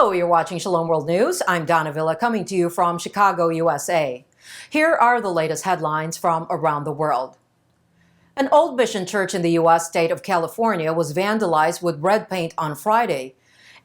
Hello, you're watching Shalom World News. I'm Donna Villa coming to you from Chicago, USA. Here are the latest headlines from around the world. An old mission church in the U.S. state of California was vandalized with red paint on Friday.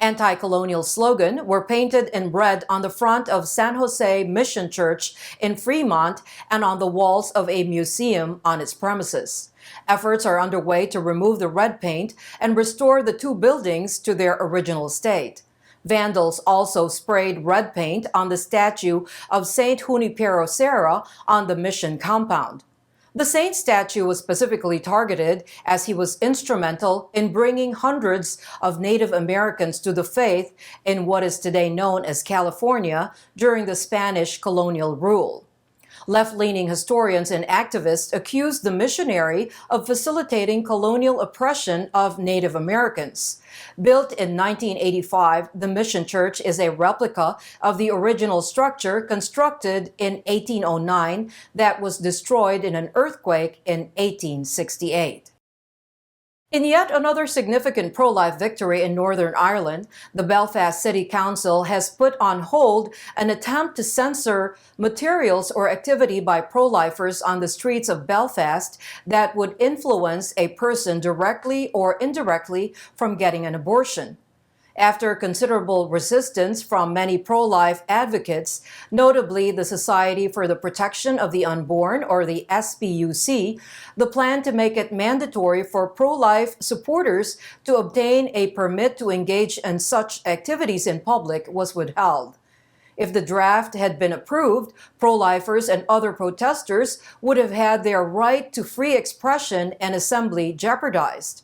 Anti-colonial slogans were painted in red on the front of San Jose Mission Church in Fremont and on the walls of a museum on its premises. Efforts are underway to remove the red paint and restore the two buildings to their original state. Vandals also sprayed red paint on the statue of Saint Junipero Serra on the mission compound. The saint statue was specifically targeted as he was instrumental in bringing hundreds of Native Americans to the faith in what is today known as California during the Spanish colonial rule. Left-leaning historians and activists accused the missionary of facilitating colonial oppression of Native Americans. Built in 1985, the Mission Church is a replica of the original structure constructed in 1809 that was destroyed in an earthquake in 1868. In yet another significant pro-life victory in Northern Ireland, the Belfast City Council has put on hold an attempt to censor materials or activity by pro-lifers on the streets of Belfast that would influence a person directly or indirectly from getting an abortion. After considerable resistance from many pro-life advocates, notably the Society for the Protection of the Unborn, or the SPUC, the plan to make it mandatory for pro-life supporters to obtain a permit to engage in such activities in public was withheld. If the draft had been approved, pro-lifers and other protesters would have had their right to free expression and assembly jeopardized.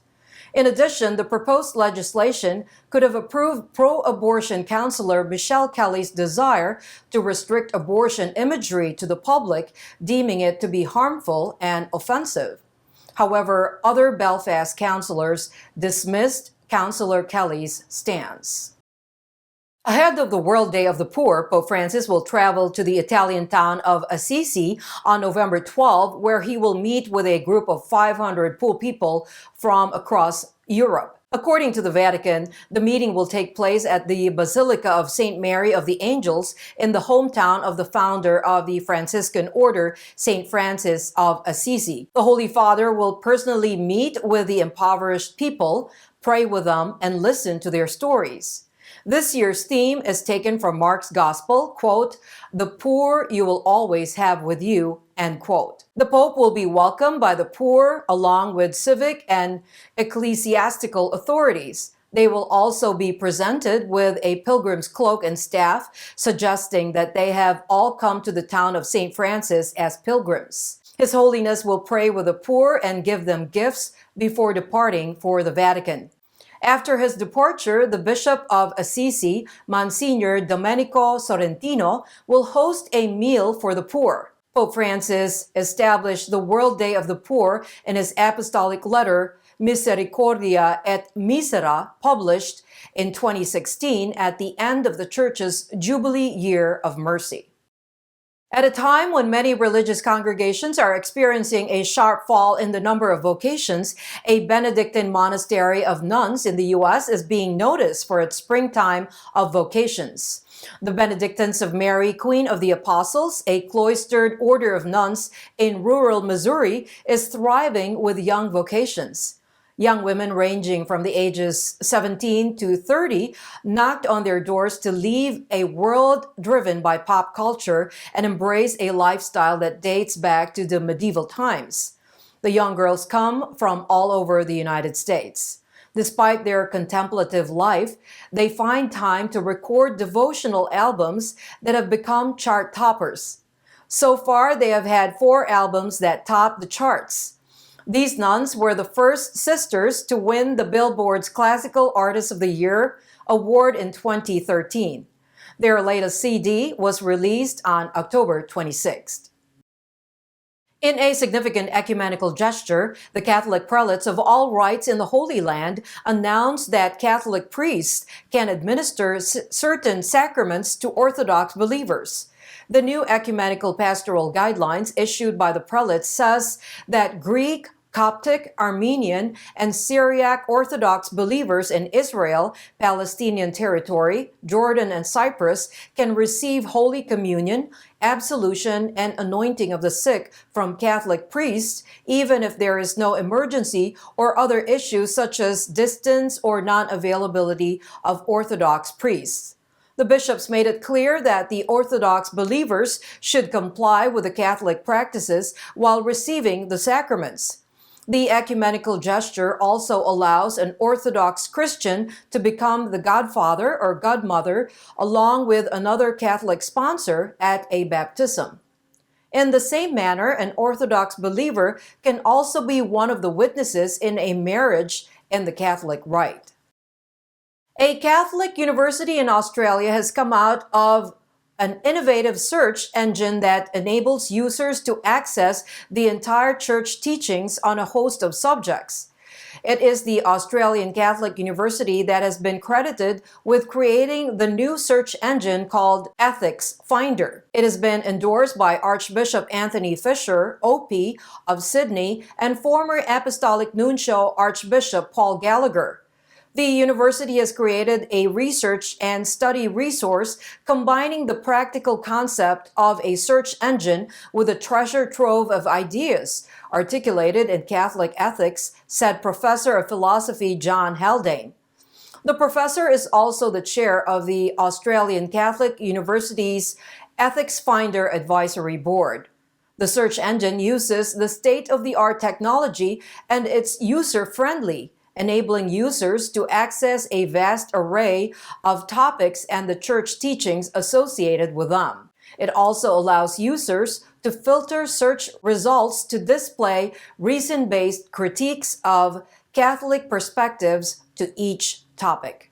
In addition, the proposed legislation could have approved pro-abortion counselor Michelle Kelly's desire to restrict abortion imagery to the public, deeming it to be harmful and offensive. However, other Belfast councillors dismissed Councillor Kelly's stance. Ahead of the World Day of the Poor, Pope Francis will travel to the Italian town of Assisi on November 12, where he will meet with a group of 500 poor people from across Europe. According to the Vatican, the meeting will take place at the Basilica of St Mary of the Angels in the hometown of the founder of the Franciscan order, St Francis of Assisi. The Holy Father will personally meet with the impoverished people, pray with them, and listen to their stories. This year's theme is taken from Mark's Gospel, quote, "The poor you will always have with you," end quote. The Pope will be welcomed by the poor along with civic and ecclesiastical authorities. They will also be presented with a pilgrim's cloak and staff, suggesting that they have all come to the town of St. Francis as pilgrims. His Holiness will pray with the poor and give them gifts before departing for the Vatican. After his departure, the Bishop of Assisi, Monsignor Domenico Sorrentino, will host a meal for the poor. Pope Francis established the World Day of the Poor in his apostolic letter, Misericordia et Misera, published in 2016 at the end of the Church's Jubilee Year of Mercy. At a time when many religious congregations are experiencing a sharp fall in the number of vocations, a Benedictine monastery of nuns in the U.S. is being noticed for its springtime of vocations. The Benedictines of Mary, Queen of the Apostles, a cloistered order of nuns in rural Missouri, is thriving with young vocations. Young women ranging from the ages 17 to 30 knocked on their doors to leave a world driven by pop culture and embrace a lifestyle that dates back to the medieval times. The young girls come from all over the United States. Despite their contemplative life, they find time to record devotional albums that have become chart toppers. So far, they have had 4 albums that topped the charts. These nuns were the first sisters to win the Billboard's Classical Artist of the Year award in 2013. Their latest CD was released on October 26th. In a significant ecumenical gesture, the Catholic prelates of all rites in the Holy Land announced that Catholic priests can administer certain sacraments to Orthodox believers. The new ecumenical pastoral guidelines issued by the prelates says that Greek, Coptic, Armenian, and Syriac Orthodox believers in Israel, Palestinian territory, Jordan, and Cyprus can receive Holy Communion, absolution, and anointing of the sick from Catholic priests, even if there is no emergency or other issues such as distance or non-availability of Orthodox priests. The bishops made it clear that the Orthodox believers should comply with the Catholic practices while receiving the sacraments. The ecumenical gesture also allows an Orthodox Christian to become the godfather or godmother along with another Catholic sponsor at a baptism. In the same manner, an Orthodox believer can also be one of the witnesses in a marriage in the Catholic rite. A Catholic university in Australia has come out of an innovative search engine that enables users to access the entire church teachings on a host of subjects. It is the Australian Catholic University that has been credited with creating the new search engine called Ethics Finder. It has been endorsed by Archbishop Anthony Fisher, OP, of Sydney, and former Apostolic Nuncio Archbishop Paul Gallagher. The university has created a research and study resource combining the practical concept of a search engine with a treasure trove of ideas articulated in Catholic ethics, said Professor of Philosophy John Haldane. The professor is also the chair of the Australian Catholic University's Ethics Finder Advisory Board. The search engine uses the state-of-the-art technology and it's user-friendly, enabling users to access a vast array of topics and the church teachings associated with them. It also allows users to filter search results to display reason-based critiques of Catholic perspectives to each topic.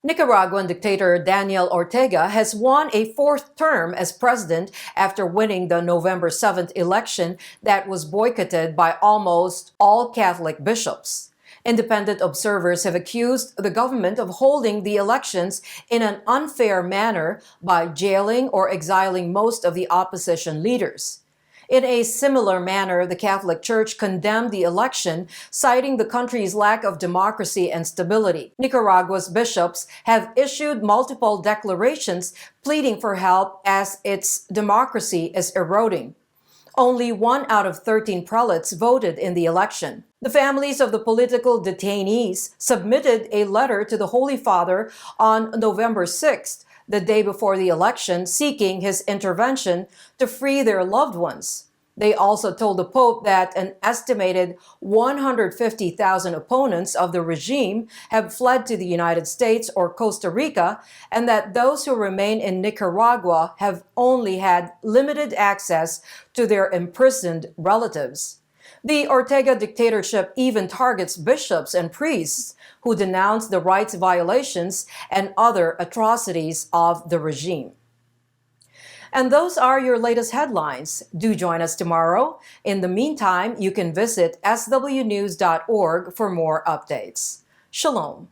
Nicaraguan dictator Daniel Ortega has won a fourth term as president after winning the November 7th election that was boycotted by almost all Catholic bishops. Independent observers have accused the government of holding the elections in an unfair manner by jailing or exiling most of the opposition leaders. In a similar manner, the Catholic Church condemned the election, citing the country's lack of democracy and stability. Nicaragua's bishops have issued multiple declarations pleading for help as its democracy is eroding. Only 1 out of 13 prelates voted in the election. The families of the political detainees submitted a letter to the Holy Father on November 6th, the day before the election, seeking his intervention to free their loved ones. They also told the Pope that an estimated 150,000 opponents of the regime have fled to the United States or Costa Rica, and that those who remain in Nicaragua have only had limited access to their imprisoned relatives. The Ortega dictatorship even targets bishops and priests who denounce the rights violations and other atrocities of the regime. And those are your latest headlines. Do join us tomorrow. In the meantime, you can visit swnews.org for more updates. Shalom.